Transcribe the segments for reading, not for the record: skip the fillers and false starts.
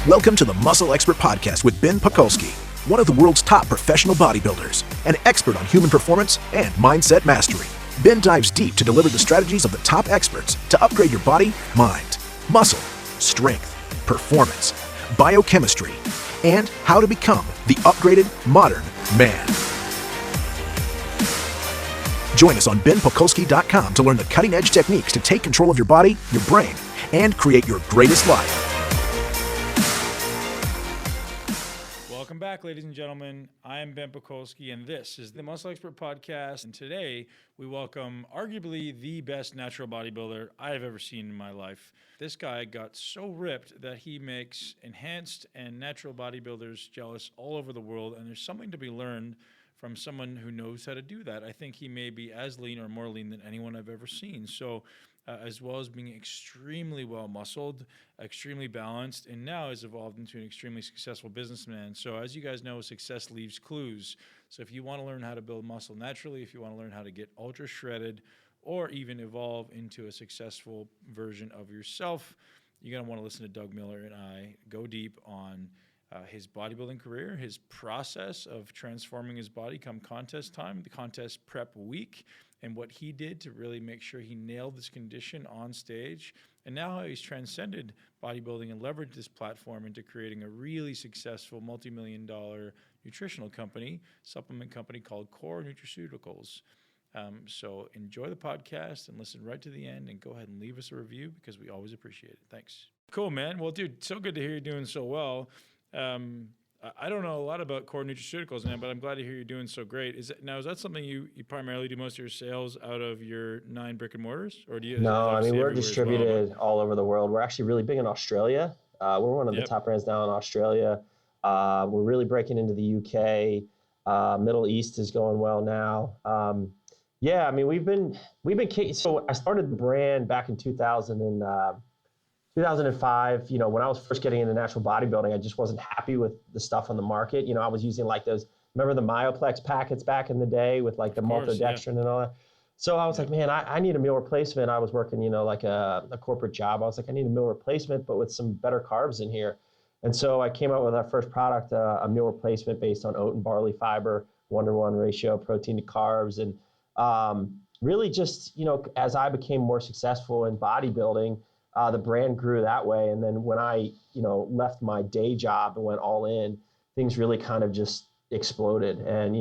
Welcome to the Muscle Expert Podcast with Ben Pakulski, one of the world's top professional bodybuilders, an expert on human performance and mindset mastery. Ben dives deep to deliver the strategies of the top experts to upgrade your body, mind, muscle, strength, performance, biochemistry, and how to become the upgraded modern man. Join us on benpakulski.com to learn the cutting-edge techniques to take control of your body, your brain, and create your greatest life. Welcome back, ladies and gentlemen. I am Ben Pakulski, and this is the Muscle Expert Podcast. And today, we welcome arguably the best natural bodybuilder I have ever seen in my life. This guy got so ripped that he makes enhanced and natural bodybuilders jealous all over the world, and there's something to be learned from someone who knows how to do that. I think he may be as lean or more lean than anyone I've ever seen. So as well as being extremely well muscled, extremely balanced, and now has evolved into an extremely successful businessman. So as you guys know, success leaves clues. So if you want to learn how to build muscle naturally, if you want to learn how to get ultra shredded, or even evolve into a successful version of yourself, you're going to want to listen to Doug Miller and I go deep on his bodybuilding career, his process of transforming his body come contest time, the contest prep week, and what he did to really make sure he nailed this condition on stage, and now how he's transcended bodybuilding and leveraged this platform into creating a really successful multi-million-dollar nutritional company, supplement company called Core Nutraceuticals. So enjoy the podcast and listen right to the end, and go ahead and leave us a review because we always appreciate it. Thanks. Cool, man. Well, dude, so good to hear you're doing so well. I don't know a lot about Core Nutraceuticals, man, but I'm glad to hear you're doing so great. Is that something you primarily do most of your sales out of your 9 brick and morters, or do you? No, I mean, we're distributed all over the world. We're actually really big in Australia. We're one of the top brands now in Australia. We're really breaking into the UK. Middle East is going well now. Yeah, I mean, we've been so I started the brand back in 2005, when I was first getting into natural bodybuilding, I just wasn't happy with the stuff on the market. I was using like those, remember the Myoplex packets back in the day with like the maltodextrin and all that? So I was like, man, I need a meal replacement. I was working, like a corporate job. I was like, I need a meal replacement, but with some better carbs in here. And so I came out with our first product, a meal replacement based on oat and barley fiber, 1-to-1 ratio, protein to carbs. And really just, as I became more successful in bodybuilding, the brand grew that way. And then when I, left my day job and went all in, things really kind of just exploded. And,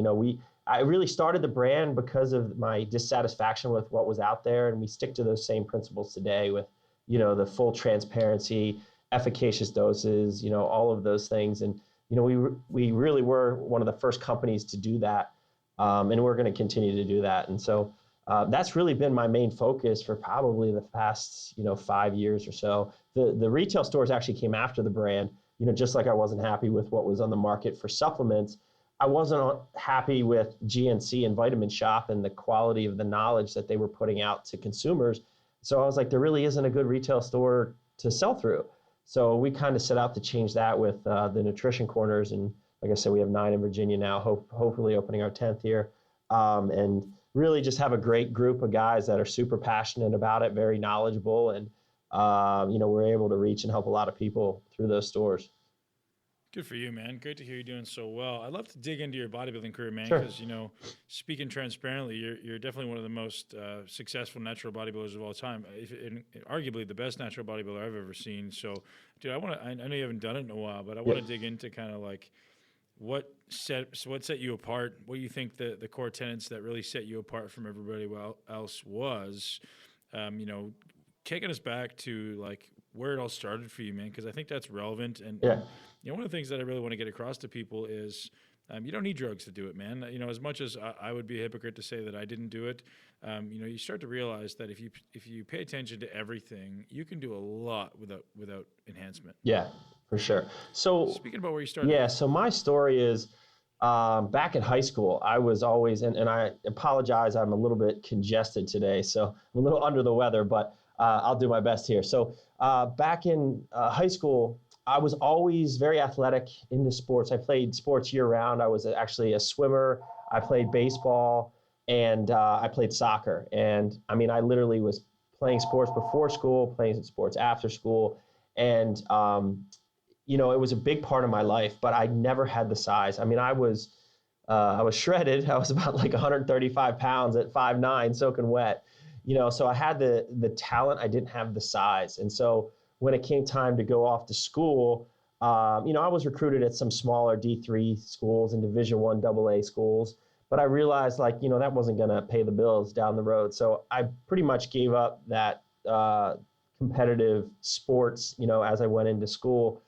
I really started the brand because of my dissatisfaction with what was out there. And we stick to those same principles today with, the full transparency, efficacious doses, all of those things. And, we really were one of the first companies to do that. And we're going to continue to do that. And so that's really been my main focus for probably the past, 5 years or so. The retail stores actually came after the brand, just like I wasn't happy with what was on the market for supplements. I wasn't happy with GNC and Vitamin Shop and the quality of the knowledge that they were putting out to consumers. So I was like, there really isn't a good retail store to sell through. So we kind of set out to change that with the nutrition corners. And like I said, we have 9 in Virginia now, hopefully opening our 10th here. And really just have a great group of guys that are super passionate about it, very knowledgeable, and we're able to reach and help a lot of people through those stores. Good for you, man. Great to hear you doing so well. I'd love to dig into your bodybuilding career, man, Sure. because, speaking transparently, you're definitely one of the most successful natural bodybuilders of all time, and arguably the best natural bodybuilder I've ever seen. So, dude, I know you haven't done it in a while, but I want to dig into kind of like what set you apart, what you think the core tenets that really set you apart from everybody else was, taking us back to like where it all started for you, man, because I think that's relevant. And one of the things that I really want to get across to people is you don't need drugs to do it, man. As much as I would be a hypocrite to say that I didn't do it, you start to realize that if you pay attention to everything, you can do a lot without enhancement. Yeah, for sure. So speaking about where you started. Yeah, so my story is back in high school, I was always, and I apologize, I'm a little bit congested today, so I'm a little under the weather, but I'll do my best here. So back in high school, I was always very athletic, into sports. I played sports year round. I was actually a swimmer. I played baseball, and I played soccer. And I mean, I literally was playing sports before school, playing sports after school. And it was a big part of my life, but I never had the size. I mean, I was shredded. I was about like 135 pounds at 5'9", soaking wet, so I had the talent. I didn't have the size. And so when it came time to go off to school, I was recruited at some smaller D3 schools and Division I AA schools, but I realized that wasn't going to pay the bills down the road. So I pretty much gave up that competitive sports, as I went into school,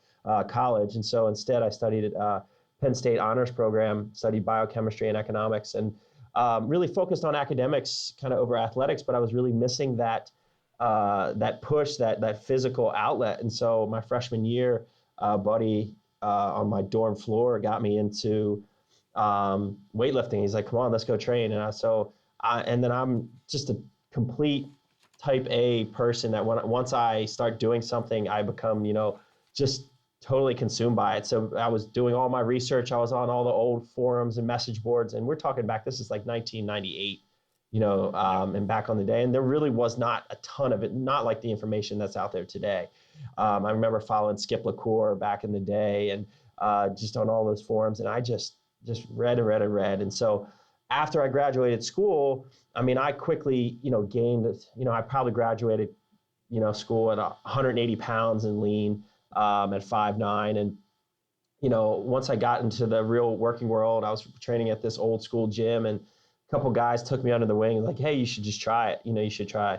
college. And so instead I studied at Penn State honors program, studied biochemistry and economics, and really focused on academics kind of over athletics, but I was really missing that push, that physical outlet. And so my freshman year, buddy on my dorm floor got me into weightlifting. He's like, come on, let's go train. And then I'm just a complete type A person that once I start doing something, I become, just totally consumed by it. So I was doing all my research. I was on all the old forums and message boards, and we're talking back, this is like 1998, and back on the day. And there really was not a ton of it, not like the information that's out there today. I remember following Skip LaCour back in the day, and just on all those forums. And I just read. And so after I graduated school, I mean, I quickly, gained, I probably graduated, school at 180 pounds and lean, at 5'9". And, once I got into the real working world, I was training at this old school gym, and a couple guys took me under the wing, like, hey, you should just try it. You should try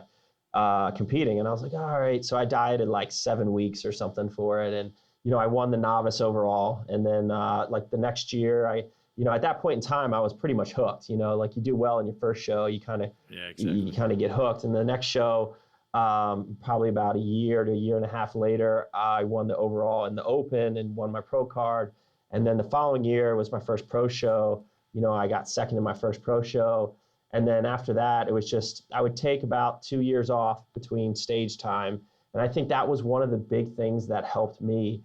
competing. And I was like, all right. So I dieted like 7 weeks or something for it. And, I won the novice overall. And then like the next year, at that point in time, I was pretty much hooked. Like you do well in your first show, you kind of you kind of get hooked. And the next show, probably about a year to a year and a half later, I won the overall in the open and won my pro card. And then the following year was my first pro show. I got second in my first pro show. And then after that, it was just, I would take about 2 years off between stage time. And I think that was one of the big things that helped me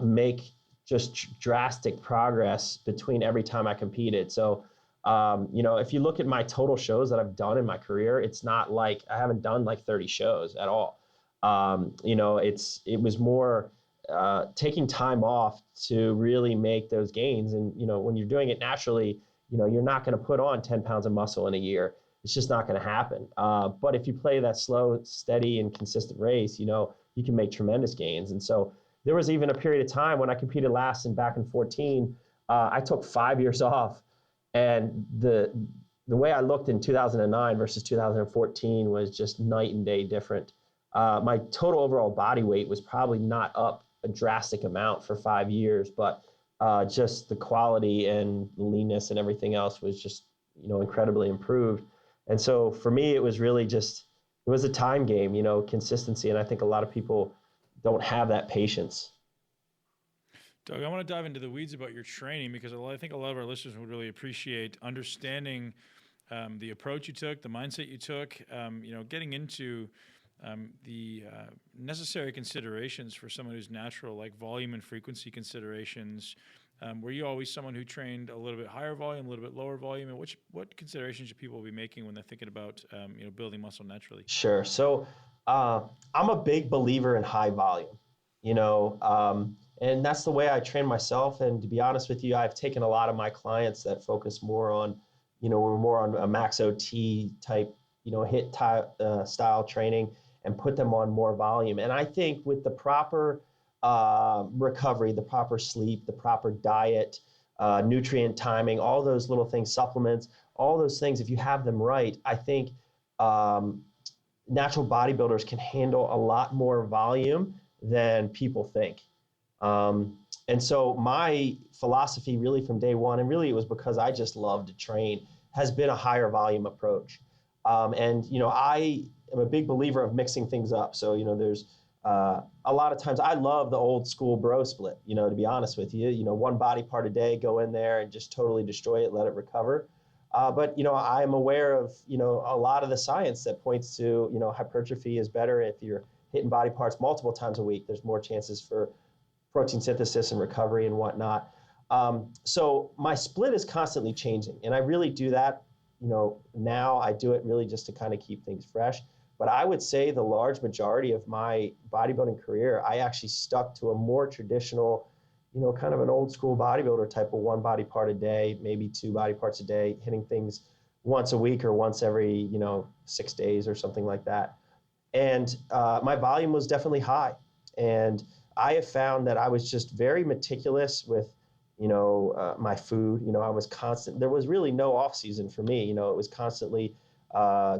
make just drastic progress between every time I competed. So, if you look at my total shows that I've done in my career, it's not like I haven't done like 30 shows at all. It was more taking time off to really make those gains. And, when you're doing it naturally, you're not going to put on 10 pounds of muscle in a year. It's just not going to happen. But if you play that slow, steady, and consistent race, you can make tremendous gains. And so there was even a period of time when I competed last and back in 2014, I took 5 years off. And the way I looked in 2009 versus 2014 was just night and day different. My total overall body weight was probably not up a drastic amount for 5 years, but just the quality and leanness and everything else was just, incredibly improved. And so for me, it was really just, it was a time game, consistency. And I think a lot of people don't have that patience. Doug, I want to dive into the weeds about your training, because I think a lot of our listeners would really appreciate understanding the approach you took, the mindset you took, getting into the necessary considerations for someone who's natural, like volume and frequency considerations. Were you always someone who trained a little bit higher volume, a little bit lower volume? And what considerations should people be making when they're thinking about building muscle naturally? Sure. So I'm a big believer in high volume, and that's the way I train myself. And to be honest with you, I've taken a lot of my clients that focus more on, we're more on a max OT type, HIIT style training, and put them on more volume. And I think with the proper recovery, the proper sleep, the proper diet, nutrient timing, all those little things, supplements, all those things, if you have them right, I think natural bodybuilders can handle a lot more volume than people think. And so my philosophy really from day one, and really it was because I just love to train, has been a higher volume approach. And I am a big believer of mixing things up. So, there's a lot of times I love the old school bro split, to be honest with you, one body part a day, go in there and just totally destroy it, let it recover. But, I'm aware of, a lot of the science that points to, hypertrophy is better if you're hitting body parts multiple times a week. There's more chances for protein synthesis and recovery and whatnot. So my split is constantly changing, and I really do that. Now I do it really just to kind of keep things fresh. But I would say the large majority of my bodybuilding career, I actually stuck to a more traditional, kind of an old school bodybuilder type of one body part a day, maybe two body parts a day, hitting things once a week or once every, 6 days or something like that. And my volume was definitely high. And I have found that I was just very meticulous with, my food. I was constant. There was really no off season for me. It was constantly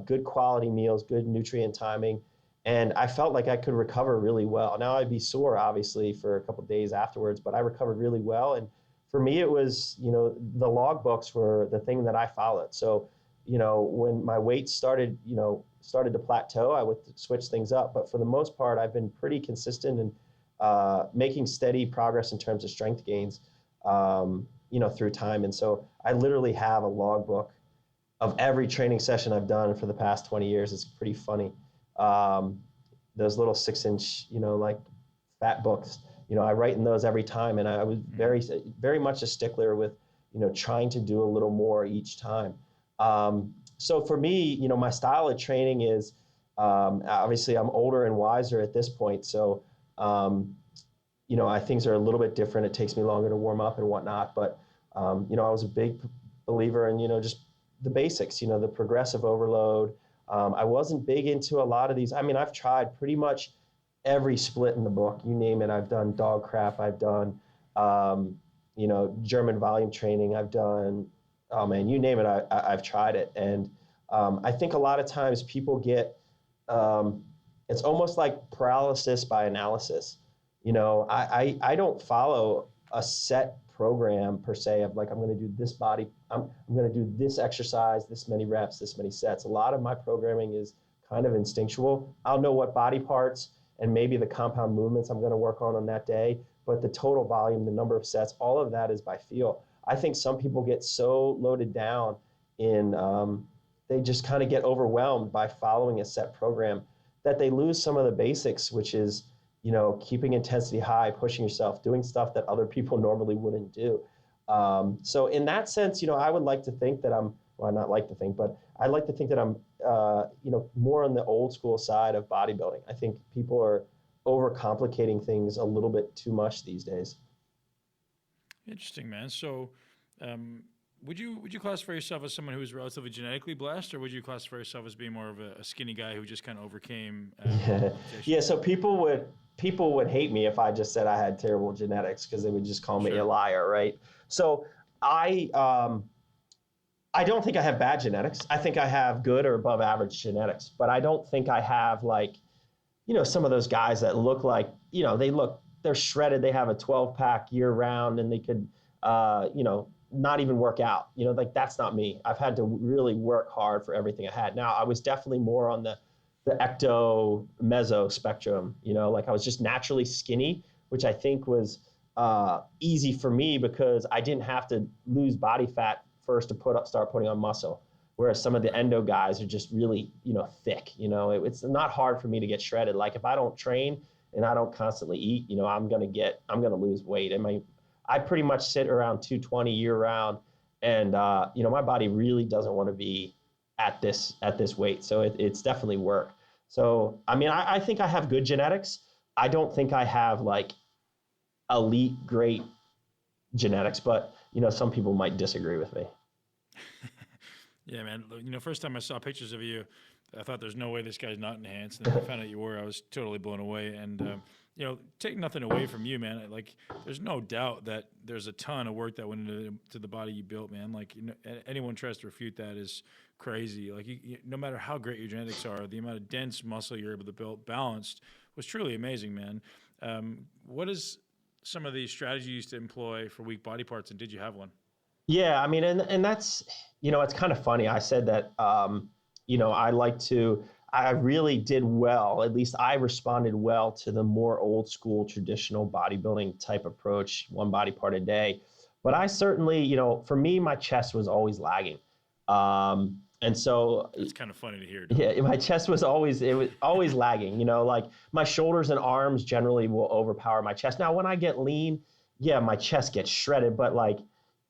good quality meals, good nutrient timing. And I felt like I could recover really well. Now I'd be sore, obviously, for a couple of days afterwards, but I recovered really well. And for me, it was, the log books were the thing that I followed. So, when my weight started to plateau, I would switch things up. But for the most part, I've been pretty consistent in making steady progress in terms of strength gains, through time. And so I literally have a logbook of every training session I've done for the past 20 years. It's pretty funny. Those little 6-inch, like fat books, I write in those every time. And I was very, very much a stickler with, trying to do a little more each time. So for me, my style of training is, obviously I'm older and wiser at this point. So, things are a little bit different. It takes me longer to warm up and whatnot. But, I was a big believer in, just the basics, the progressive overload. I wasn't big into a lot of these. I mean, I've tried pretty much every split in the book. You name it. I've done dog crap. I've done, German volume training. I've done, oh man, you name it. I've tried it. And I think a lot of times people get, it's almost like paralysis by analysis. I don't follow a set program per se of like, I'm going to do this body, I'm going to do this exercise, this many reps, this many sets. A lot of my programming is kind of instinctual. I'll know what body parts and maybe the compound movements I'm going to work on that day, but the total volume, the number of sets, all of that is by feel. I think some people get so loaded down in, they just kind of get overwhelmed by following a set program that they lose some of the basics, which is, keeping intensity high, pushing yourself, doing stuff that other people normally wouldn't do. So in that sense, I would like to think that not like to think, but I like to think that I'm, more on the old school side of bodybuilding. I think people are overcomplicating things a little bit too much these days. Interesting, man. So, would you classify yourself as someone who is relatively genetically blessed, or would you classify yourself as being more of a skinny guy who just kind of overcame? Yeah. So people would hate me if I just said I had terrible genetics, because they would just call me a liar, right? So I don't think I have bad genetics. I think I have good or above average genetics, but I don't think I have some of those guys that look like, they're shredded. They have a 12-pack year round and they could, not even work out. That's not me. I've had to really work hard for everything I had. Now, I was definitely more on the ecto meso spectrum, I was just naturally skinny, which I think was easy for me because I didn't have to lose body fat first to start putting on muscle. Whereas some of the endo guys are just really, thick, it's not hard for me to get shredded. Like if I don't train and I don't constantly eat, I'm going to lose weight. I pretty much sit around 220 year round, and my body really doesn't want to be at this weight. So it's definitely work. So, I think I have good genetics. I don't think I have elite great genetics, but some people might disagree with me. Yeah, man. First time I saw pictures of you, I thought there's no way this guy's not enhanced. And then I found out you were. I was totally blown away. And take nothing away from you, man. There's no doubt that there's a ton of work that went into the body you built, man. Anyone tries to refute that is crazy. No matter how great your genetics are, the amount of dense muscle you're able to build balanced was truly amazing, man. What is some of the strategies you used to employ for weak body parts, and did you have one? Yeah, and that's, it's kind of funny. I said that, I really did well, at least I responded well to the more old school traditional bodybuilding type approach, one body part a day. But I certainly, for me, my chest was always lagging. And so it's kind of funny to hear. Yeah, my chest was always lagging, my shoulders and arms generally will overpower my chest. Now, when I get lean, yeah, my chest gets shredded, but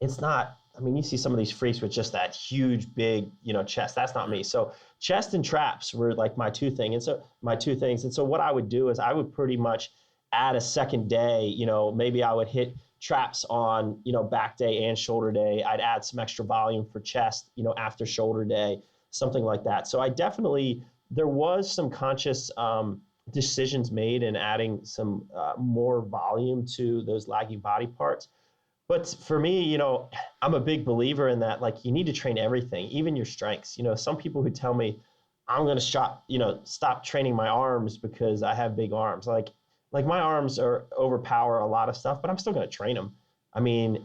it's not, I mean, you see some of these freaks with just that huge, big, chest. That's not me. So chest and traps were like my two things. And so what I would do is I would pretty much add a second day, maybe I would hit traps on, back day and shoulder day. I'd add some extra volume for chest, after shoulder day, something like that. So there was some conscious decisions made in adding some more volume to those lagging body parts. But for me, I'm a big believer in that, like, you need to train everything, even your strengths. Some people who tell me I'm going to stop training my arms because I have big arms. Like my arms overpower a lot of stuff, but I'm still going to train them. I mean,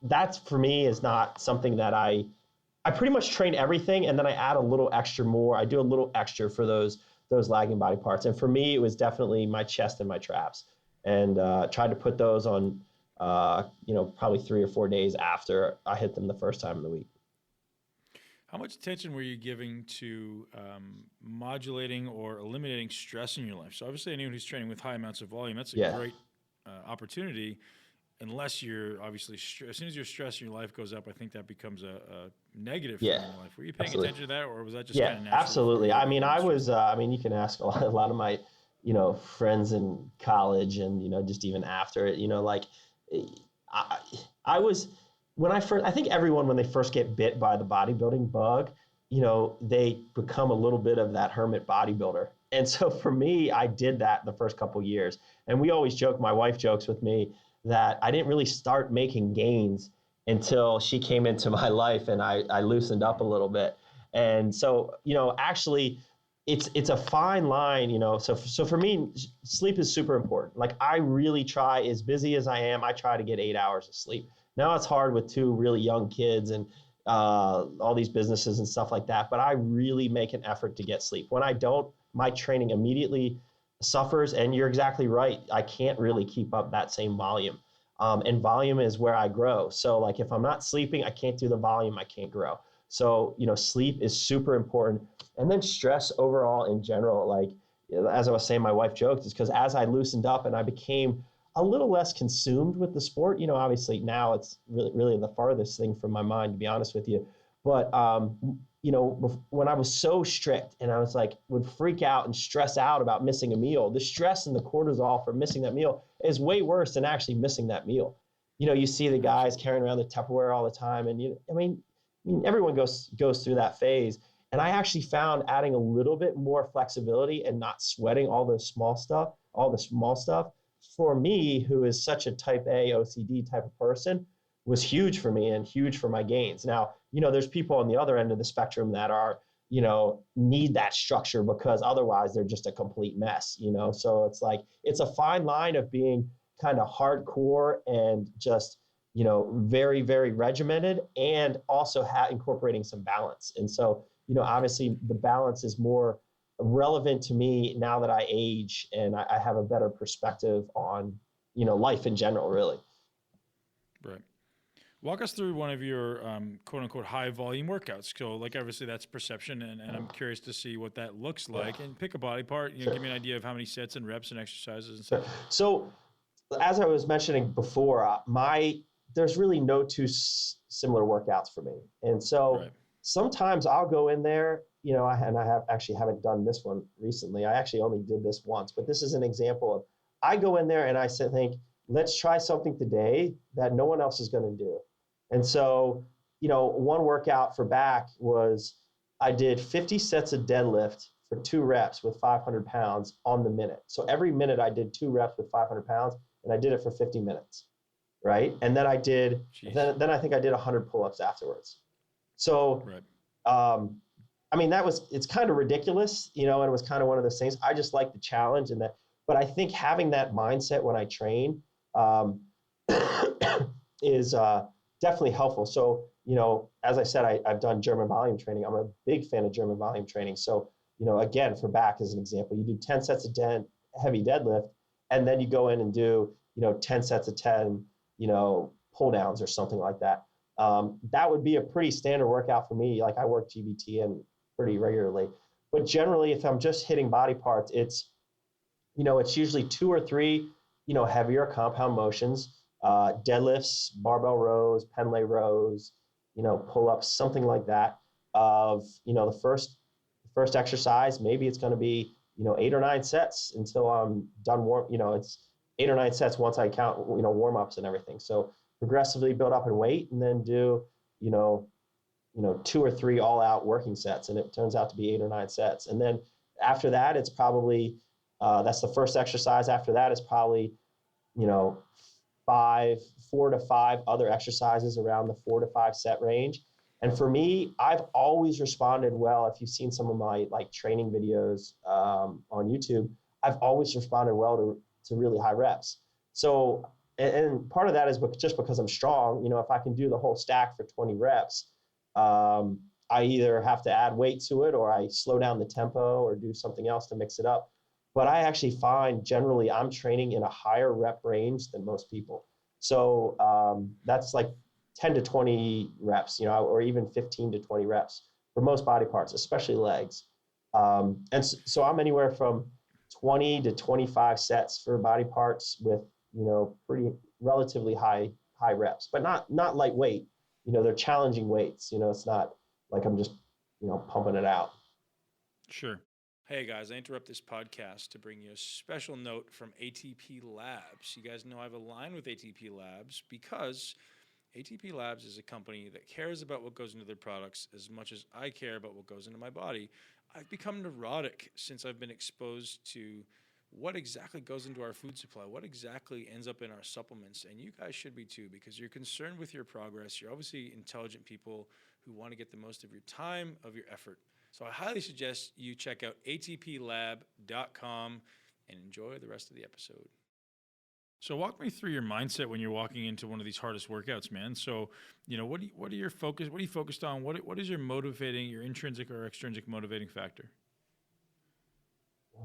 that's for me is not something that I pretty much train everything. And then I add a little extra more. I do a little extra for those lagging body parts. And for me, it was definitely my chest and my traps, and tried to put those on, probably 3 or 4 days after I hit them the first time in the week. How much attention were you giving to modulating or eliminating stress in your life? So obviously anyone who's training with high amounts of volume, that's a great opportunity, unless you're obviously, as soon as your stress in your life goes up, I think that becomes a negative thing in your life. Were you paying attention to that, or was that just kind of natural? Absolutely. I mean, I was, you can ask a lot of my, friends in college and, just even after it, I was, I think everyone, when they first get bit by the bodybuilding bug, they become a little bit of that hermit bodybuilder. And so for me, I did that the first couple of years. And we always joke, my wife jokes with me that I didn't really start making gains until she came into my life and I loosened up a little bit. And so, actually it's a fine line, so for me, sleep is super important. Like, I really try, as busy as I am, I try to get 8 hours of sleep. Now it's hard with 2 really young kids and all these businesses and stuff like that, but I really make an effort to get sleep. When I don't, my training immediately suffers, and you're exactly right. I can't really keep up that same volume. And volume is where I grow. So like, if I'm not sleeping, I can't do the volume, I can't grow. So, sleep is super important. And then stress overall in general, like, as I was saying, my wife joked, is because as I loosened up and I became a little less consumed with the sport, obviously now it's really the farthest thing from my mind, to be honest with you. But, when I was so strict and I was like, would freak out and stress out about missing a meal, the stress and the cortisol for missing that meal is way worse than actually missing that meal. You see the guys carrying around the Tupperware all the time. And I mean, everyone goes through that phase. And I actually found adding a little bit more flexibility and not sweating all the small stuff for me, who is such a type A OCD type of person, was huge for me and huge for my gains. Now, there's people on the other end of the spectrum that are, need that structure because otherwise they're just a complete mess, So it's like, it's a fine line of being kind of hardcore and just, very, very regimented, and also incorporating some balance. And so, obviously the balance is more relevant to me now that I age and I have a better perspective on, life in general, really. Right. Walk us through one of your quote unquote high volume workouts. So like, obviously that's perception, and I'm curious to see what that looks like. And pick a body part, give me an idea of how many sets and reps and exercises and stuff. So as I was mentioning before, there's really no two similar workouts for me. And so sometimes I'll go in there, and I haven't done this one recently. I actually only did this once, but this is an example of, I go in there and I think, let's try something today that no one else is going to do. And so, one workout for back was, I did 50 sets of deadlift for 2 reps with 500 pounds on the minute. So every minute I did 2 reps with 500 pounds, and I did it for 50 minutes. Right. And then I did, then I think I did 100 pull-ups afterwards. So, I mean, it's kind of ridiculous, and it was kind of one of those things. I just like the challenge and that, but I think having that mindset when I train is definitely helpful. So, as I said, I've done German volume training. I'm a big fan of German volume training. So, again, for back as an example, you do 10 sets of heavy deadlift, and then you go in and do, 10 sets of 10, pull downs or something like that. That would be a pretty standard workout for me. Like, I work GBT and pretty regularly, but generally if I'm just hitting body parts, it's usually 2 or 3, heavier compound motions, deadlifts, barbell rows, pendlay rows, pull-ups, something like that of, the first exercise. Maybe it's going to be, 8 or 9 sets until I'm done it's 8 or 9 sets once I count, warm-ups and everything. So progressively build up in weight and then do, 2 or 3 all-out working sets. And it turns out to be 8 or 9 sets. And then after that, it's probably, that's the first exercise. After that is probably, 4 to 5 other exercises around the 4 to 5 set range. And for me, I've always responded well. If you've seen some of my training videos on YouTube, I've always responded well to really high reps. So, and part of that is just because I'm strong. If I can do the whole stack for 20 reps, I either have to add weight to it or I slow down the tempo or do something else to mix it up. But I actually find generally I'm training in a higher rep range than most people. So that's like 10 to 20 reps, or even 15 to 20 reps for most body parts, especially legs. And so I'm anywhere from 20 to 25 sets for body parts with, pretty relatively high reps, but not lightweight. They're challenging weights. It's not like I'm just, pumping it out. Sure. Hey guys, I interrupt this podcast to bring you a special note from ATP Labs. You guys know I've aligned with ATP Labs because ATP Labs is a company that cares about what goes into their products as much as I care about what goes into my body. I've become neurotic since I've been exposed to what exactly goes into our food supply, what exactly ends up in our supplements. And you guys should be too, because you're concerned with your progress. You're obviously intelligent people who want to get the most of your time, of your effort. So I highly suggest you check out atplab.com and enjoy the rest of the episode. So walk me through your mindset when you're walking into one of these hardest workouts, man. So, what are your focus? What are you focused on? What is your intrinsic or extrinsic motivating factor?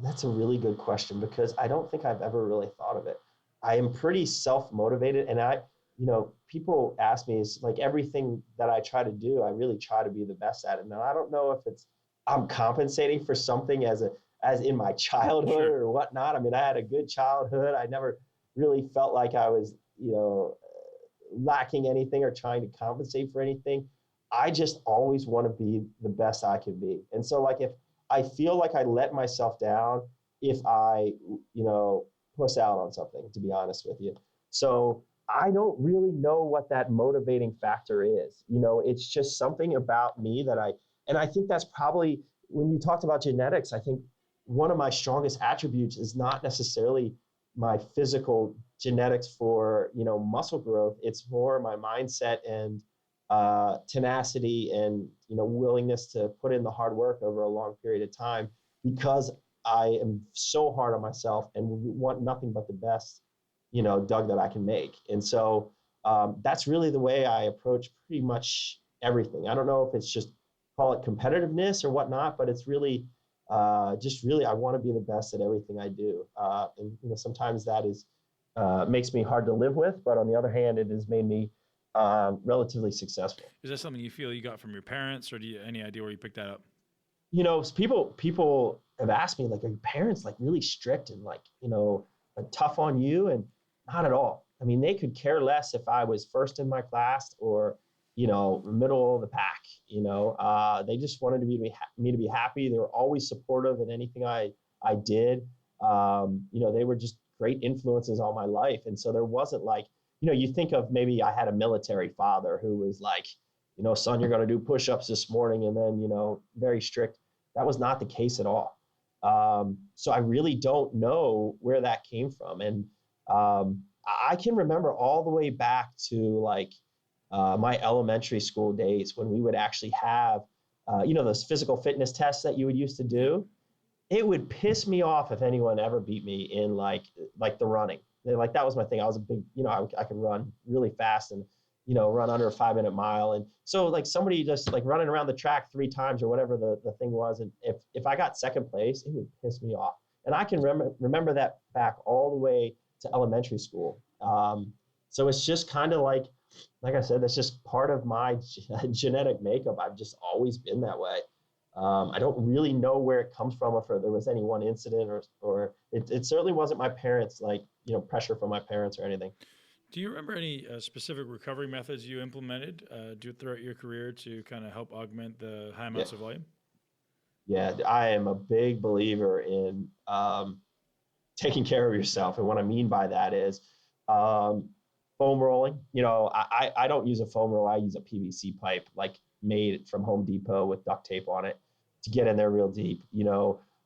That's a really good question because I don't think I've ever really thought of it. I am pretty self-motivated, and people ask me, is like everything that I try to do, I really try to be the best at it. Now, I don't know if I'm compensating for something as in my childhood Sure. or whatnot. I mean, I had a good childhood. I never really felt like I was, lacking anything or trying to compensate for anything. I just always want to be the best I can be. And so if I feel like I let myself down, if I, puss out on something, to be honest with you. So I don't really know what that motivating factor is. It's just something about me and I think that's probably, when you talked about genetics, I think one of my strongest attributes is not necessarily my physical genetics for, muscle growth. It's more my mindset and tenacity and, willingness to put in the hard work over a long period of time, because I am so hard on myself and want nothing but the best, Doug, that I can make. And so that's really the way I approach pretty much everything. I don't know if it's just, call it competitiveness or whatnot, but it's really just really, I want to be the best at everything I do. And sometimes that makes me hard to live with, but on the other hand, it has made me relatively successful. Is that something you feel you got from your parents, or do you have any idea where you picked that up? People have asked me, are your parents really strict and tough on you? And not at all. I mean, they could care less if I was first in my class or, middle of the pack. They just wanted me to be happy. They were always supportive in anything I did. They were just great influences all my life. And so there wasn't you think of maybe I had a military father who was son, you're going to do push-ups this morning, and then, very strict. That was not the case at all. So I really don't know where that came from. And I can remember all the way back to my elementary school days when we would actually have, those physical fitness tests that you would used to do. It would piss me off if anyone ever beat me in the running. That was my thing. I was a big, I could run really fast and, run under a 5-minute mile. And so somebody just running around the track 3 times or whatever the thing was. And if I got second place, it would piss me off. And I can remember that back all the way to elementary school. So it's just kind of like I said, that's just part of my genetic makeup. I've just always been that way. I don't really know where it comes from, if there was any one incident or it certainly wasn't my parents, pressure from my parents or anything. Do you remember any specific recovery methods you implemented throughout your career to kind of help augment the high Yeah. amounts of volume? Yeah, I am a big believer in taking care of yourself. And what I mean by that is um, foam rolling. I don't use a foam roll. I use a PVC pipe, like made from Home Depot with duct tape on it to get in there real deep.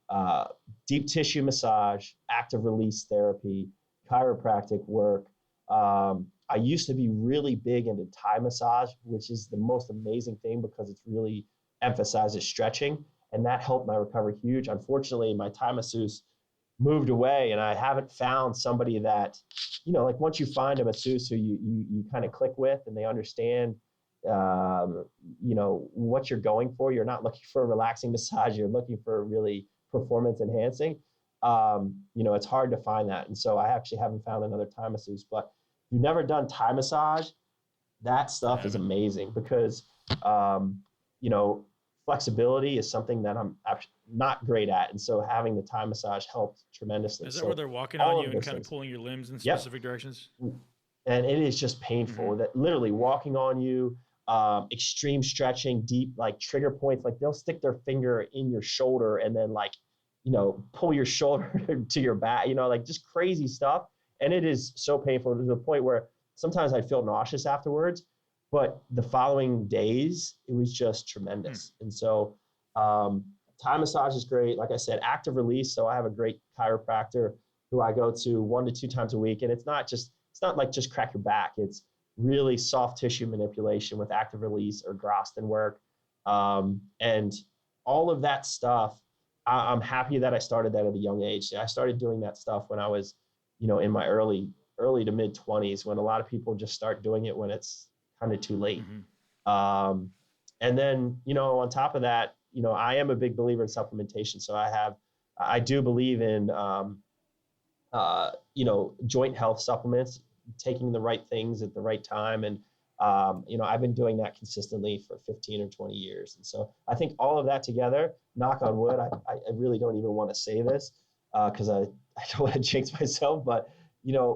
Uh, deep tissue massage, active release therapy, chiropractic work. I used to be really big into Thai massage, which is the most amazing thing because it's really emphasizes stretching, and that helped my recovery huge. Unfortunately, my Thai masseuse moved away, and I haven't found somebody that, like once you find a masseuse who you kind of click with and they understand, what you're going for. You're not looking for a relaxing massage. You're looking for really performance enhancing. It's hard to find that. And so I actually haven't found another Thai masseuse, but if you've never done Thai massage, that stuff is amazing because, flexibility is something that I'm not great at. And so having the Thai massage helped tremendously. Is that so where they're walking on you and kind things. of pulling your limbs in specific directions? And it is just painful that literally walking on you, extreme stretching, deep, like trigger points, like they'll stick their finger in your shoulder and then pull your shoulder to your back, like just crazy stuff. And it is so painful to the point where sometimes I feel nauseous afterwards, but the following days, it was just tremendous. And so Thai massage is great. Like I said, active release. So I have a great chiropractor who I go to 1 to 2 times a week. And it's not like just crack your back. It's really soft tissue manipulation with active release or Groston work. And all of that stuff, I'm happy that I started that at a young age. I started doing that stuff when I was, in my early to mid 20s, when a lot of people just start doing it when it's kind of too late. And then, on top of that, I am a big believer in supplementation. So I do believe in, joint health supplements, taking the right things at the right time. And, I've been doing that consistently for 15 or 20 years. And so I think all of that together, knock on wood, I really don't even want to say this because I don't want to jinx myself, but,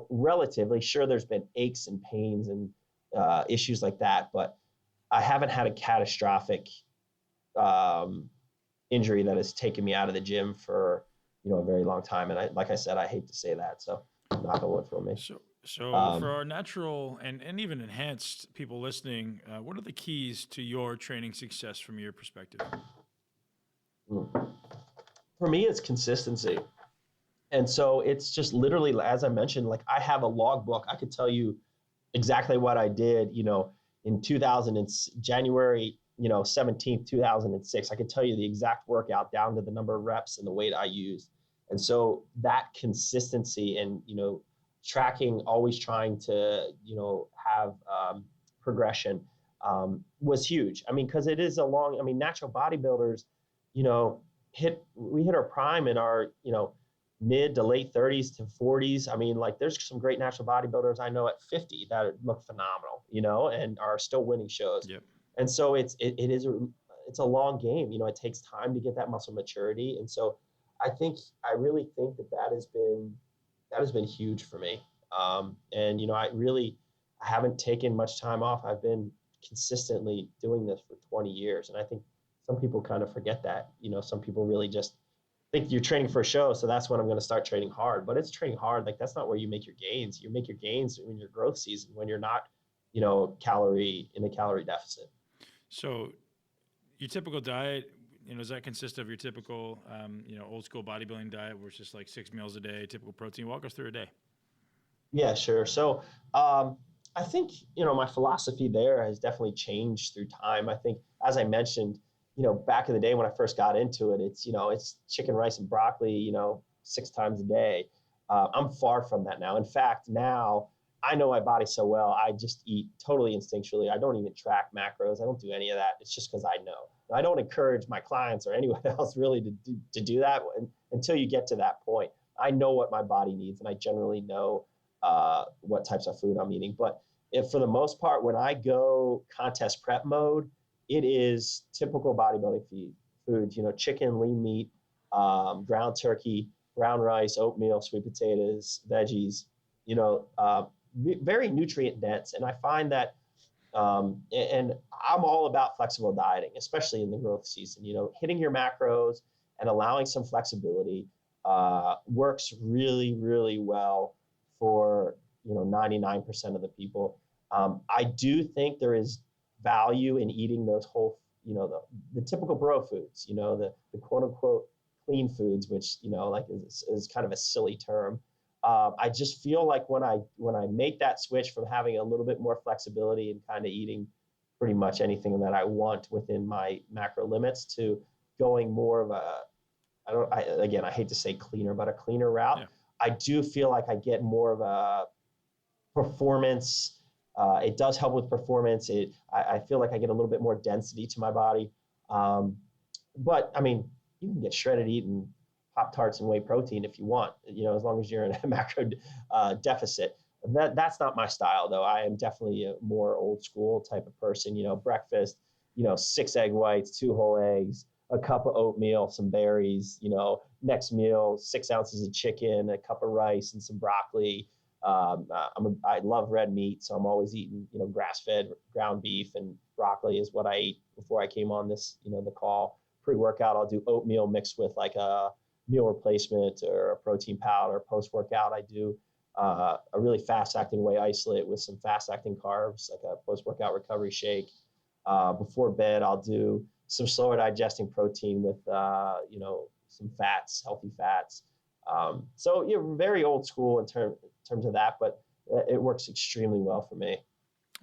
relatively sure there's been aches and pains and issues like that, but I haven't had a catastrophic injury that has taken me out of the gym for, a very long time. And like I said, I hate to say that. So knock on wood for me. So for our natural and even enhanced people listening, what are the keys to your training success from your perspective? For me, it's consistency. And so it's just literally, as I mentioned, like I have a logbook. I could tell you exactly what I did, in January, 17th, 2006. I could tell you the exact workout down to the number of reps and the weight I used. And so that consistency and, tracking, always trying to, have progression was huge. I mean, because it is natural bodybuilders, we hit our prime in our, mid to late 30s to 40s. I mean, like there's some great natural bodybuilders I know at 50 that look phenomenal, and are still winning shows. Yep. And so it's a long game. It takes time to get that muscle maturity. And so I really think that has been huge for me. And I haven't taken much time off. I've been consistently doing this for 20 years. And I think some people kind of forget that, some people really just think you're training for a show. So that's when I'm going to start training hard, but it's training hard. Like that's not where you make your gains. You make your gains in your growth season when you're not, in a calorie deficit. So your typical diet, does that consist of your typical, old school bodybuilding diet where it's just like 6 meals a day, typical protein? Walk us through a day. Yeah, sure. So I think, my philosophy there has definitely changed through time. I think, as I mentioned, back in the day when I first got into it, it's chicken, rice, and broccoli, 6 times a day. I'm far from that now. In fact, now I know my body so well, I just eat totally instinctually. I don't even track macros. I don't do any of that. It's just because I know. I don't encourage my clients or anyone else really to do that until you get to that point. I know what my body needs, and I generally know what types of food I'm eating. But for the most part, when I go contest prep mode, it is typical bodybuilding foods, chicken, lean meat, ground turkey, brown rice, oatmeal, sweet potatoes, veggies, very nutrient dense. And I find that, and I'm all about flexible dieting, especially in the growth season. Hitting your macros and allowing some flexibility works really, really well for 99% of the people. I do think there is value in eating those whole, the typical bro foods, the quote unquote clean foods, which is kind of a silly term. I just feel like when I make that switch from having a little bit more flexibility and kind of eating pretty much anything that I want within my macro limits to going more of I hate to say cleaner, but a cleaner route. Yeah. I do feel like I get more of a performance. It does help with performance. I feel like I get a little bit more density to my body. But I mean, you can get shredded eating Pop-Tarts and whey protein if you want, as long as you're in a macro deficit. That's not my style, though. I am definitely a more old school type of person. Breakfast, 6 egg whites, 2 whole eggs, a cup of oatmeal, some berries. Next meal, 6 ounces of chicken, a cup of rice, and some broccoli. I love red meat, so I'm always eating, grass-fed ground beef, and broccoli is what I ate before I came on this, the call. Pre-workout, I'll do oatmeal mixed with like a meal replacement or a protein powder. Post-workout, I do a really fast-acting whey isolate with some fast-acting carbs, like a post-workout recovery shake. Before bed, I'll do some slower digesting protein with, some fats, healthy fats. So you're very old school in terms of that, but it works extremely well for me.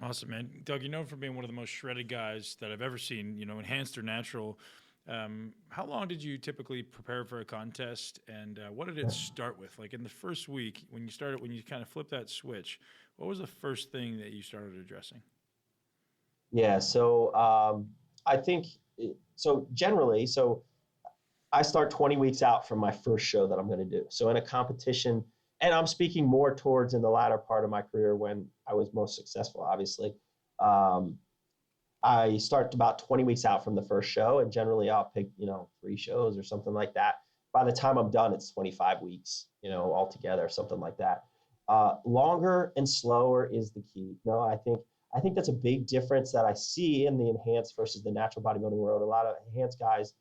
Awesome, man. Doug, you're known for being one of the most shredded guys that I've ever seen, enhanced or natural. How long did you typically prepare for a contest, and what did it start with? Like in the first week, when you kind of flipped that switch, what was the first thing that you started addressing? Yeah, so I think, generally, I start 20 weeks out from my first show that I'm going to do. So in a competition, and I'm speaking more towards in the latter part of my career when I was most successful, obviously. I start about 20 weeks out from the first show, and generally I'll pick, 3 shows or something like that. By the time I'm done, it's 25 weeks, altogether, something like that. Longer and slower is the key. I think that's a big difference that I see in the enhanced versus the natural bodybuilding world. A lot of enhanced guys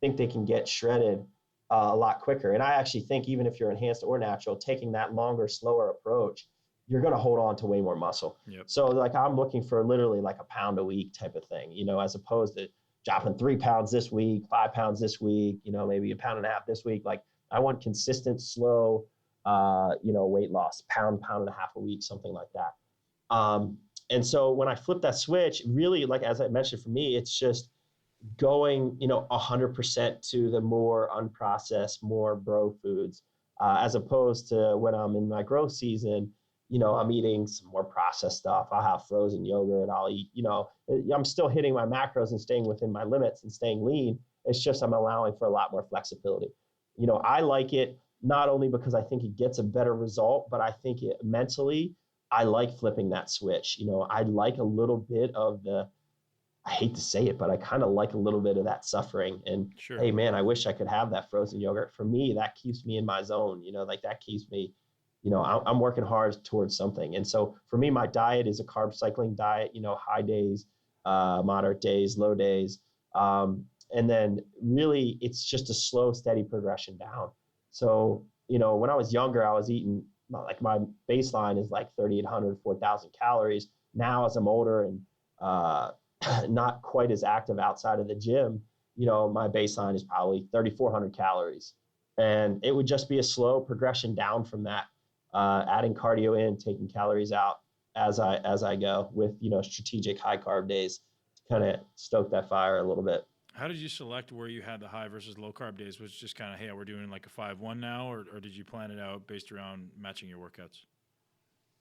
think they can get shredded a lot quicker. And I actually think even if you're enhanced or natural, taking that longer, slower approach, you're going to hold on to way more muscle. Yep. So like I'm looking for literally like a pound a week type of thing, as opposed to dropping 3 pounds this week, 5 pounds this week, maybe 1.5 pounds this week. Like I want consistent, slow, weight loss, pound and a half a week, something like that. And so when I flip that switch, really, like, as I mentioned, for me, it's just going, 100% to the more unprocessed, more bro foods, as opposed to when I'm in my growth season, I'm eating some more processed stuff. I'll have frozen yogurt. I'll eat, I'm still hitting my macros and staying within my limits and staying lean. It's just I'm allowing for a lot more flexibility. I like it not only because I think it gets a better result, but I think it mentally, I like flipping that switch. I like a little bit of I hate to say it, but I kind of like a little bit of that suffering. And sure. Hey, man, I wish I could have that frozen yogurt. For me, that keeps me in my zone. Like that keeps me, I'm working hard towards something. And so for me, my diet is a carb cycling diet, high days, moderate days, low days. And then really it's just a slow, steady progression down. So, when I was younger, I was eating, like my baseline is like 3,800, 4,000 calories. Now, as I'm older and not quite as active outside of the gym, my baseline is probably 3,400 calories. And it would just be a slow progression down from that, adding cardio in, taking calories out as I go with, strategic high carb days to kind of stoke that fire a little bit. How did you select where you had the high versus low carb days? Was it just kind of, hey, we're doing like a 5-1 now, or did you plan it out based around matching your workouts?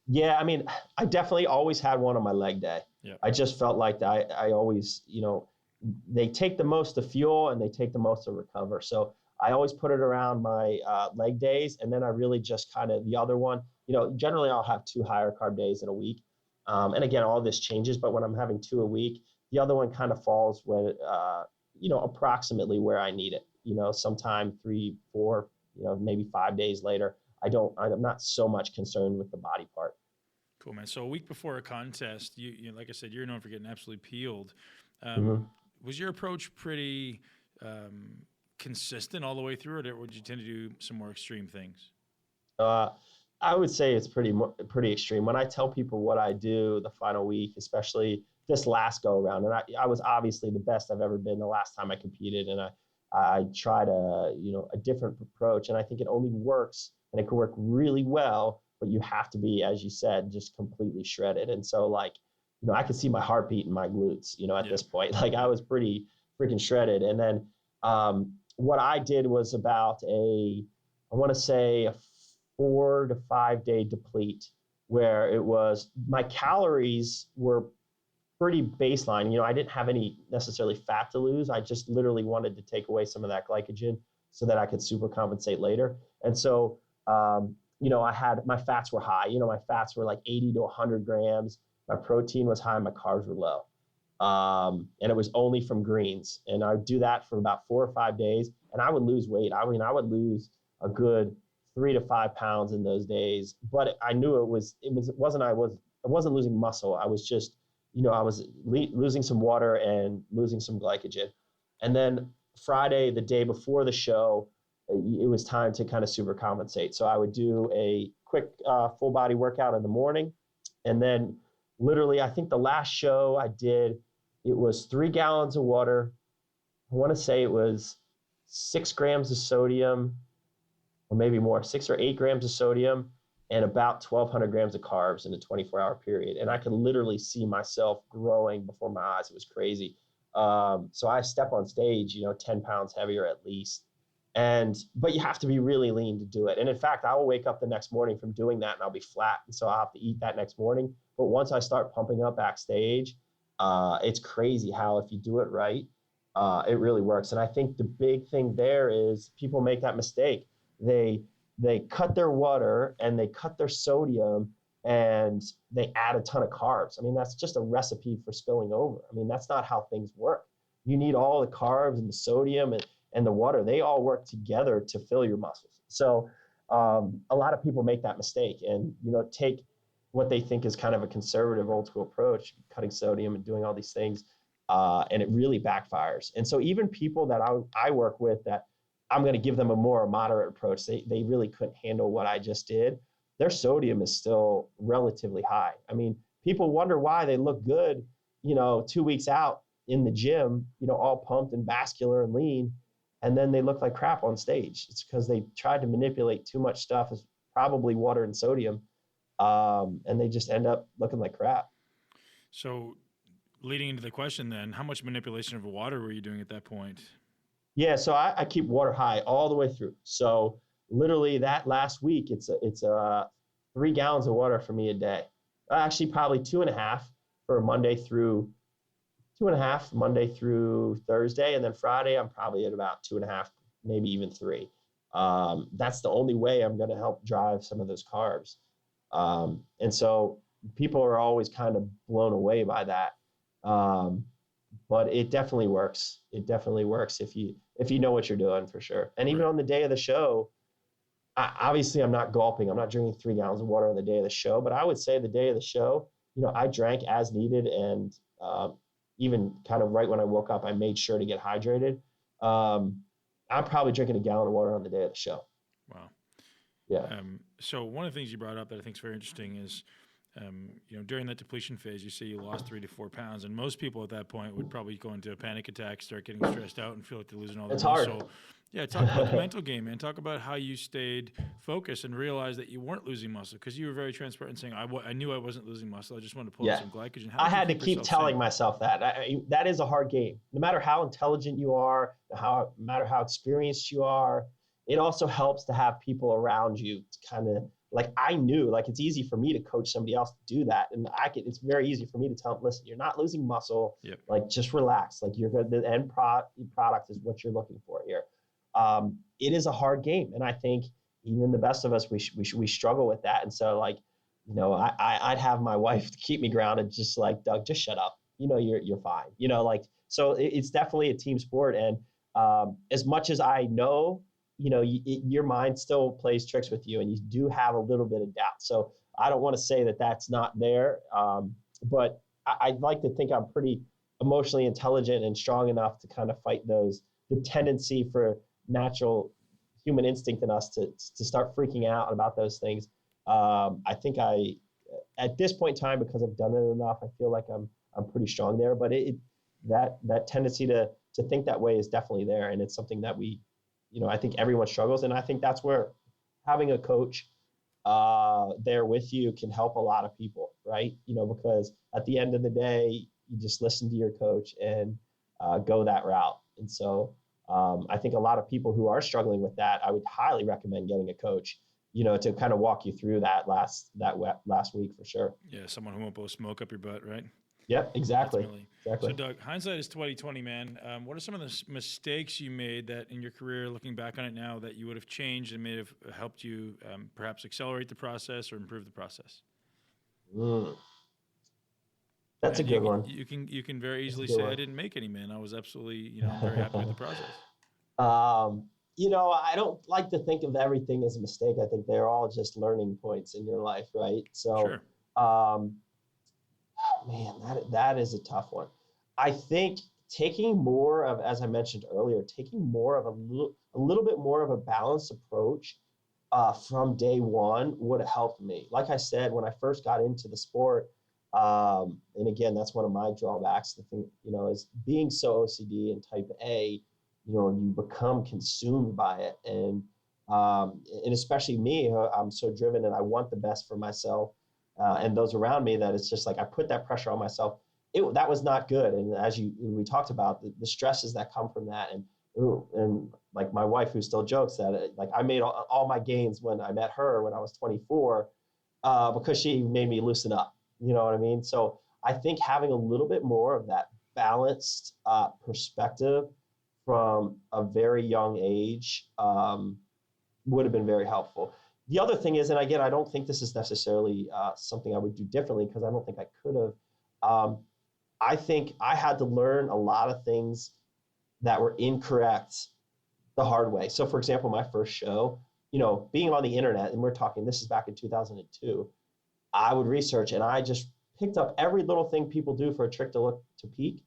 Yeah, I mean, I definitely always had one on my leg day. Yep. I just felt like I always, they take the most to fuel and they take the most to recover. So I always put it around my leg days. And then I really just kind of the other one, generally I'll have 2 higher carb days in a week. And again, all this changes, but when I'm having 2 a week, the other one kind of falls when, approximately where I need it, sometime 3, 4, maybe 5 days later. I'm not so much concerned with the body part. Cool, man. So a week before a contest, like I said, you're known for getting absolutely peeled. Mhm. Was your approach pretty consistent all the way through, or would you tend to do some more extreme things? Uh, I would say it's pretty extreme. When I tell people what I do the final week, especially this last go around, and I was obviously the best I've ever been the last time I competed, and I tried a different approach, and I think it only works, and it can work really well, but you have to be, as you said, just completely shredded. And so like, I could see my heartbeat in my glutes, at this point. Like I was pretty freaking shredded. And then what I did was about I want to say a 4 to 5 day deplete, where it was my calories were pretty baseline. I didn't have any necessarily fat to lose. I just literally wanted to take away some of that glycogen so that I could super compensate later. And so, I had, my fats were high. My fats were like 80 to 100 grams. My protein was high. My carbs were low. And it was only from greens. And I would do that for about 4 or 5 days, and I would lose weight. I mean, I would lose a good 3 to 5 pounds in those days, but I knew I wasn't losing muscle. I was just, I was losing some water and losing some glycogen. And then Friday, the day before the show, it was time to kind of super compensate. So I would do a quick full body workout in the morning. And then literally, I think the last show I did, it was 3 gallons of water. I want to say it was 6 grams of sodium, or maybe more, 6 or 8 grams of sodium, and about 1,200 grams of carbs in a 24-hour period. And I could literally see myself growing before my eyes. It was crazy. So I step on stage, 10 pounds heavier at least. But you have to be really lean to do it. And in fact, I will wake up the next morning from doing that and I'll be flat. And so I'll have to eat that next morning. But once I start pumping up backstage, it's crazy how if you do it right, it really works. And I think the big thing there is people make that mistake. They cut their water and they cut their sodium and they add a ton of carbs. I mean, that's just a recipe for spilling over. I mean, that's not how things work. You need all the carbs and the sodium and the water. They all work together to fill your muscles. So a lot of people make that mistake and, take what they think is kind of a conservative old school approach, cutting sodium and doing all these things. And it really backfires. And so even people that I work with that I'm going to give them a more moderate approach, they really couldn't handle what I just did. Their sodium is still relatively high. I mean, people wonder why they look good, 2 weeks out in the gym, all pumped and vascular and lean, and then they look like crap on stage. It's because they tried to manipulate too much stuff, as probably water and sodium, and they just end up looking like crap. So leading into the question then, how much manipulation of water were you doing at that point? Yeah, so I keep water high all the way through. So literally that last week, it's 3 gallons of water for me a day. Actually, probably 2.5 for Monday through 2.5 Monday through Thursday, and then Friday I'm probably at about 2.5, maybe even 3. That's the only way I'm going to help drive some of those carbs. And so people are always kind of blown away by that. But it definitely works. It definitely works if you know what you're doing, for sure. And even on the day of the show, obviously I'm not gulping. I'm not drinking 3 gallons of water on the day of the show, but I would say the day of the show, I drank as needed. And even kind of right when I woke up, I made sure to get hydrated. I'm probably drinking 1 gallon of water on the day of the show. Wow. Yeah. So one of the things you brought up that I think is very interesting is, during that depletion phase, you say you lost 3 to 4 pounds, and most people at that point would probably go into a panic attack, start getting stressed out, and feel like they're losing all their muscle. Hard. Yeah, talk about the mental game, man. Talk about how you stayed focused and realized that you weren't losing muscle, because you were very transparent saying, I knew I wasn't losing muscle. I just wanted to pull out some glycogen. I had to keep telling myself that. That is a hard game. No matter how intelligent you are, no matter how experienced you are, it also helps to have people around you to kind of, like, I knew, like, it's easy for me to coach somebody else to do that. And it's very easy for me to tell them, listen, you're not losing muscle. Yep. Like, just relax. Like, the end product is what you're looking for here. It is a hard game. And I think even the best of us, we struggle with that. And so, like, I'd have my wife to keep me grounded, just like, Doug, just shut up. You're fine. So it's definitely a team sport. And as much as I know, your mind still plays tricks with you, and you do have a little bit of doubt. So I don't want to say that that's not there, but I'd like to think I'm pretty emotionally intelligent and strong enough to kind of fight the tendency for natural human instinct in us to start freaking out about those things. I think at this point in time, because I've done it enough, I feel like I'm pretty strong there. But that tendency to think that way is definitely there, and it's something that I think everyone struggles, and I think that's where having a coach there with you can help a lot of people, right? Because at the end of the day, you just listen to your coach and go that route. And so I think a lot of people who are struggling with that, I would highly recommend getting a coach, to kind of walk you through that last week for sure. Yeah, someone who won't blow smoke up your butt, right? Yep, exactly. So, Doug, hindsight is 20/20, man. What are some of the mistakes you made that in your career, looking back on it now, that you would have changed and may have helped you perhaps accelerate the process or improve the process? That's a good one. You can very easily say, I didn't make any, man. I was absolutely, I'm very happy with the process. I don't like to think of everything as a mistake. I think they're all just learning points in your life, right? So, sure. Man, that is a tough one. I think taking more of, as I mentioned earlier, taking more of a little bit more of a balanced approach from day one would have helped me. Like I said, when I first got into the sport, and again, that's one of my drawbacks. The thing, is being so OCD and type A, you become consumed by it, and especially me, I'm so driven, and I want the best for myself. And those around me, that it's just like I put that pressure on myself. That was not good. And as we talked about, the stresses that come from that, and like my wife, who still jokes that like I made all my gains when I met her when I was 24, because she made me loosen up. You know what I mean? So I think having a little bit more of that balanced perspective from a very young age would have been very helpful. The other thing is, and again, I don't think this is necessarily something I would do differently, because I don't think I could have. I think I had to learn a lot of things that were incorrect the hard way. So, for example, my first show, being on the internet, and we're talking, this is back in 2002, I would research, and I just picked up every little thing people do for a trick to peak.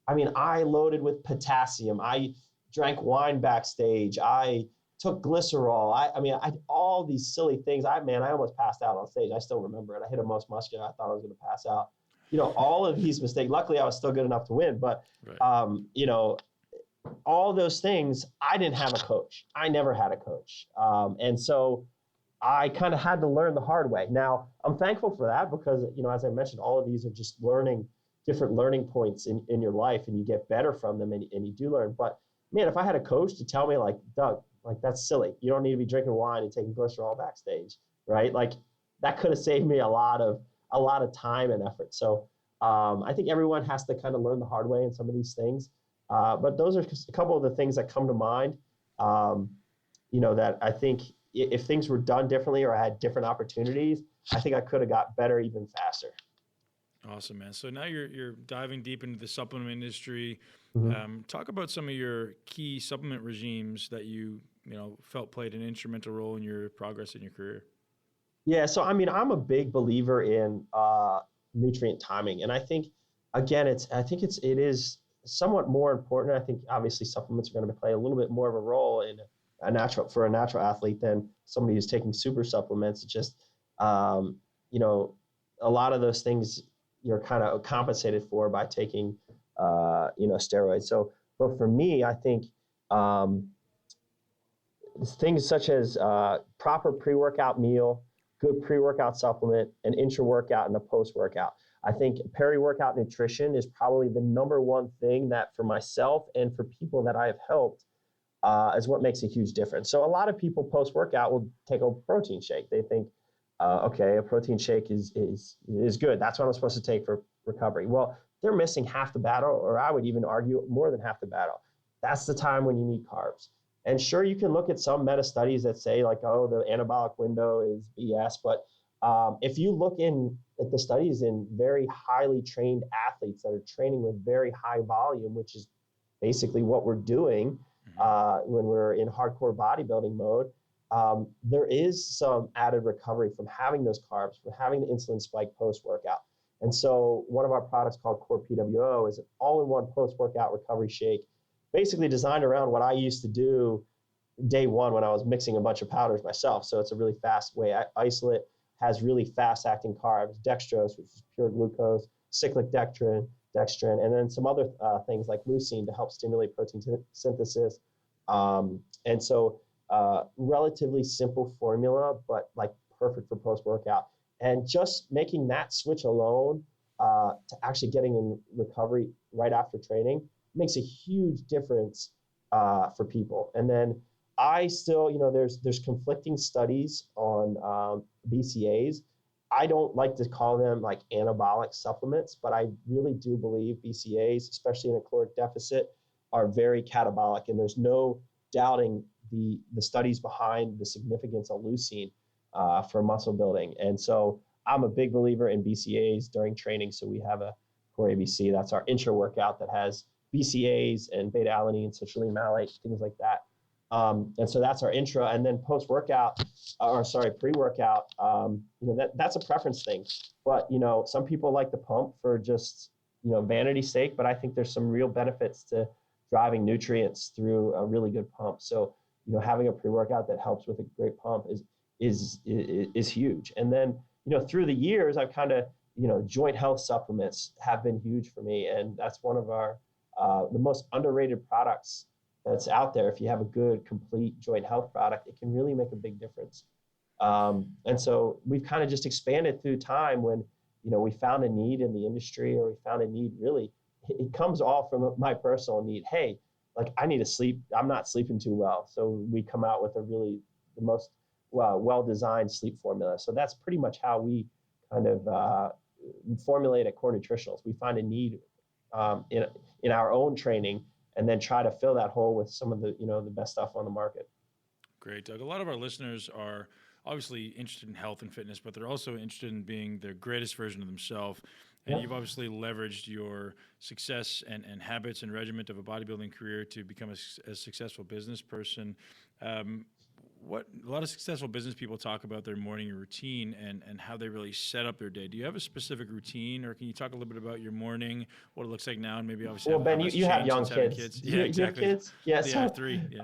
I mean, I loaded with potassium. I drank wine backstage. I took glycerol. I all these silly things. I almost passed out on stage. I still remember it. I hit a most muscular. I thought I was going to pass out. All of these mistakes. Luckily, I was still good enough to win. But, right. All those things, I didn't have a coach. I never had a coach. And so I kind of had to learn the hard way. Now, I'm thankful for that, because, as I mentioned, all of these are just different learning points in your life, and you get better from them, and you do learn. But, man, if I had a coach to tell me, like, Doug, like, that's silly. You don't need to be drinking wine and taking glycerol backstage, right? Like, that could have saved me a lot of time and effort. So I think everyone has to kind of learn the hard way in some of these things. But those are a couple of the things that come to mind, that I think if things were done differently or I had different opportunities, I think I could have got better even faster. Awesome, man. So now you're diving deep into the supplement industry. Mm-hmm. Talk about some of your key supplement regimes that you felt played an instrumental role in your progress in your career. Yeah, so I'm a big believer in nutrient timing, and I think again it is somewhat more important. I think obviously supplements are going to play a little bit more of a role in a natural athlete than somebody who's taking super supplements. It's just a lot of those things you're kind of compensated for by taking steroids. So, but for me, I think things such as proper pre-workout meal, good pre-workout supplement, an intra-workout and a post-workout. I think peri-workout nutrition is probably the number one thing that for myself and for people that I have helped is what makes a huge difference. So a lot of people post-workout will take a protein shake. They think, okay, a protein shake is good. That's what I'm supposed to take for recovery. Well, they're missing half the battle, or I would even argue more than half the battle. That's the time when you need carbs. And sure, you can look at some meta studies that say like, oh, the anabolic window is BS. But if you look at the studies in very highly trained athletes that are training with very high volume, which is basically what we're doing when we're in hardcore bodybuilding mode, there is some added recovery from having those carbs, from having the insulin spike post-workout. And so one of our products called Core PWO is an all-in-one post-workout recovery shake, basically designed around what I used to do day one when I was mixing a bunch of powders myself. So it's a really fast way. Isolate has really fast-acting carbs, dextrose, which is pure glucose, cyclic dextrin, and then some other things like leucine to help stimulate protein synthesis. And so relatively simple formula, but like perfect for post-workout. And just making that switch alone to actually getting in recovery right after training makes a huge difference for people. And then I still, there's conflicting studies on BCAAs. I don't like to call them like anabolic supplements, but I really do believe BCAAs, especially in a caloric deficit, are very catabolic. And there's no doubting the studies behind the significance of leucine for muscle building. And so I'm a big believer in BCAAs during training. So we have a Core ABC, that's our intra workout that has BCAAs and beta alanine, citrulline malate, things like that. And so that's our intra. And then post-workout, pre-workout, that's a preference thing. But, some people like the pump for just, vanity's sake, but I think there's some real benefits to driving nutrients through a really good pump. So, having a pre-workout that helps with a great pump is huge. And then, through the years, I've kind of, joint health supplements have been huge for me. And that's one of our, the most underrated products that's out there. If you have a good, complete joint health product, it can really make a big difference. And so we've kind of just expanded through time when, we found a need in the industry, or we found a need really, it comes all from my personal need. Hey, like I need to sleep. I'm not sleeping too well. So we come out with the most well-designed sleep formula. So that's pretty much how we kind of formulate at Core Nutritionals. We find a need in our own training, and then try to fill that hole with some of the, the best stuff on the market. Great, Doug. A lot of our listeners are obviously interested in health and fitness, but they're also interested in being their greatest version of themselves. And you've obviously leveraged your success and habits and regiment of a bodybuilding career to become a successful business person. What a lot of successful business people talk about their morning routine and how they really set up their day. Do you have a specific routine, or can you talk a little bit about your morning, what it looks like now, and maybe obviously well, Ben, you have young kids. Yeah, exactly. You have kids? Yeah, so, I have 3. Yeah.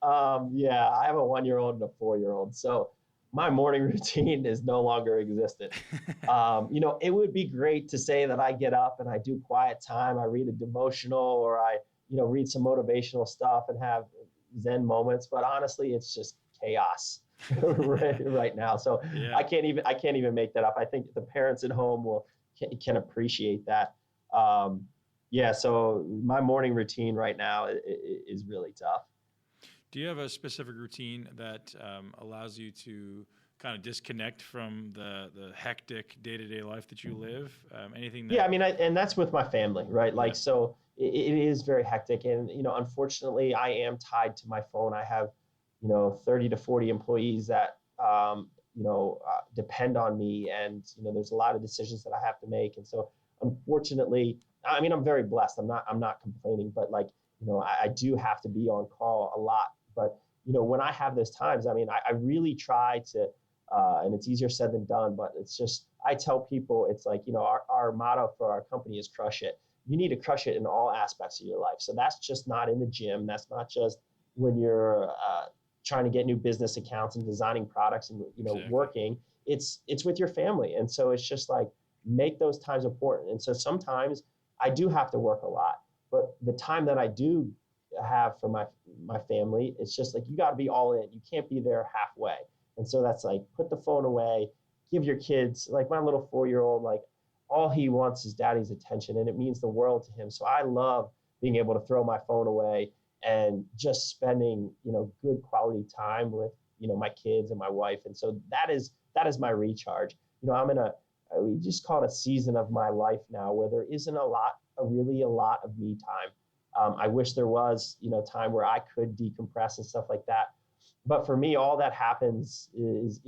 I have a 1-year-old and a 4-year-old. So my morning routine is no longer existent. It would be great to say that I get up and I do quiet time. I read a devotional, or I, read some motivational stuff and have Zen moments. But honestly, it's just chaos right now. So yeah. I can't even make that up. I think the parents at home can appreciate that. So my morning routine right now is really tough. Do you have a specific routine that allows you to kind of disconnect from the hectic day-to-day life that you live? Anything that... Yeah, I mean, and that's with my family, right? Like, so it is very hectic. And, unfortunately, I am tied to my phone. I have 30 to 40 employees that, depend on me. And, there's a lot of decisions that I have to make. And so, unfortunately, I mean, I'm very blessed. I'm not complaining, but I do have to be on call a lot. But, when I have those times, I mean, I really try to, and it's easier said than done, but it's just, I tell people, it's like, our motto for our company is crush it. You need to crush it in all aspects of your life. So that's just not in the gym. That's not just when you're, trying to get new business accounts and designing products and, exactly. Working, it's with your family. And so it's just like, make those times important. And so sometimes I do have to work a lot, but the time that I do have for my family, it's just like, you got to be all in. You can't be there halfway. And so that's like, put the phone away, give your kids, like my little 4-year-old, like all he wants is daddy's attention, and it means the world to him. So I love being able to throw my phone away and just spending, good quality time with, my kids and my wife. And so that is my recharge. I'm in we just call it a season of my life now where there isn't really a lot of me time. I wish there was, time where I could decompress and stuff like that. But for me, all that happens is,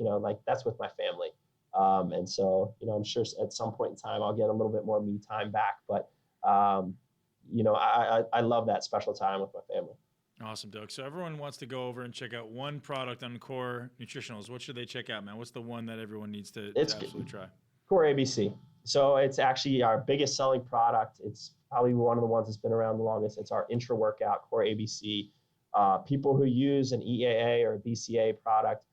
that's with my family. And so, I'm sure at some point in time, I'll get a little bit more me time back. But, I love that special time with my family. Awesome, Doug. So everyone wants to go over and check out one product on Core Nutritionals. What should they check out, man? What's the one that everyone needs to absolutely try? Core ABC. So it's actually our biggest selling product. It's probably one of the ones that's been around the longest. It's our intra-workout Core ABC. People who use an EAA or a BCA product,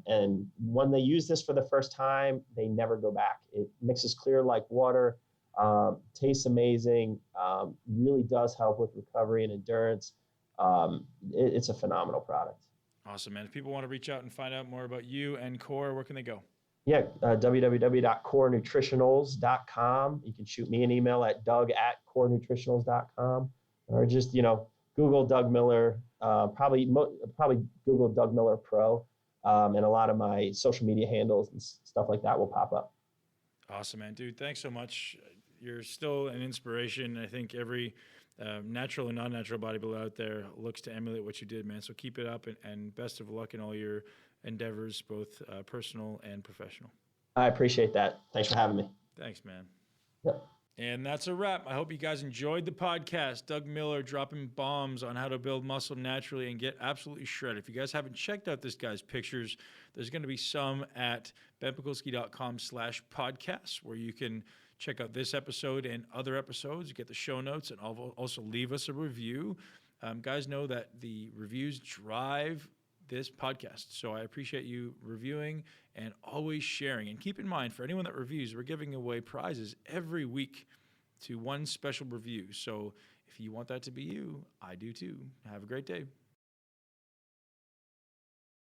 and when they use this for the first time, they never go back. It mixes clear like water, tastes amazing, really does help with recovery and endurance. It's a phenomenal product. Awesome, man. If people want to reach out and find out more about you and Core, where can they go? Yeah, www.corenutritionals.com. You can shoot me an email at doug@corenutritionals.com, or just, Google Doug Miller, probably Google Doug Miller Pro, and a lot of my social media handles and stuff like that will pop up. Awesome, man. Dude, thanks so much. You're still an inspiration. I think every natural and non-natural bodybuilder out there looks to emulate what you did, man. So keep it up, and best of luck in all your endeavors, both personal and professional. I appreciate that. Thanks for having me. Thanks, man. Yep. And that's a wrap. I hope you guys enjoyed the podcast. Doug Miller dropping bombs on how to build muscle naturally and get absolutely shredded. If you guys haven't checked out this guy's pictures, there's going to be some at benpakulski.com/podcast, where you can check out this episode and other episodes, get the show notes, and also leave us a review. Guys know that the reviews drive this podcast. So I appreciate you reviewing and always sharing. And keep in mind, for anyone that reviews, we're giving away prizes every week to one special review. So if you want that to be you, I do too. Have a great day.